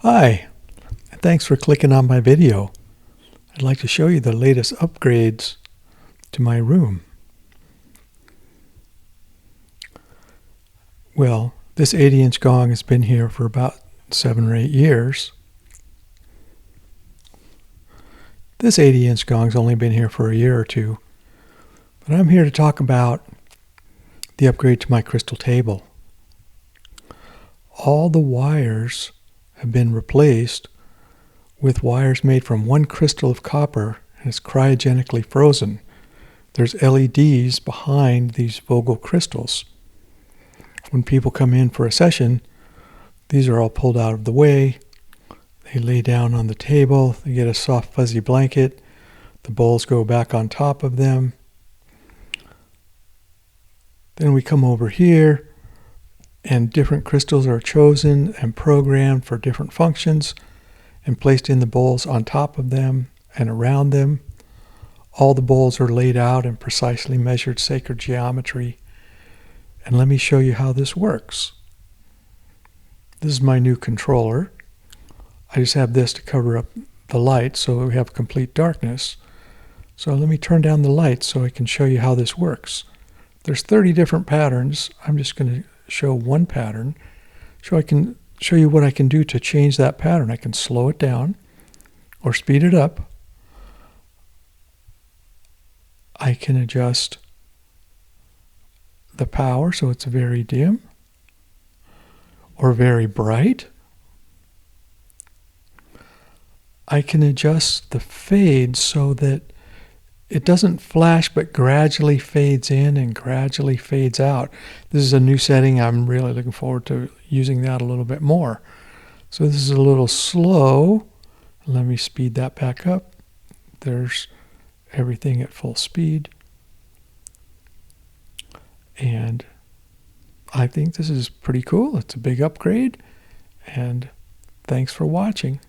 Hi, and thanks for clicking on my video. I'd like to show you the latest upgrades to my room. Well, this 80-inch gong has been here for about 7 or 8 years. This 80-inch gong's only been here for a year or two, but I'm here to talk about the upgrade to my crystal table. All the wires have been replaced with wires made from one crystal of copper, and it's cryogenically frozen. There's LEDs behind these Vogel crystals. When people come in for a session, these are all pulled out of the way. They lay down on the table, they get a soft fuzzy blanket, the bowls go back on top of them. Then we come over here, and different crystals are chosen and programmed for different functions and placed in the bowls on top of them and around them. All the bowls are laid out in precisely measured sacred geometry. And let me show you how this works. This is my new controller. I just have this to cover up the light so we have complete darkness. So let me turn down the lights so I can show you how this works. There's 30 different patterns. I'm just going to show one pattern so I can show you what I can do to change that pattern. I can slow it down or speed it up. I can adjust the power so it's very dim or very bright. I can adjust the fade so that it doesn't flash but gradually fades in and gradually fades out. This is a new setting. I'm really looking forward to using that a little bit more. So this is a little slow. Let me speed that back up. There's everything at full speed. And I think this is pretty cool. It's a big upgrade. And thanks for watching.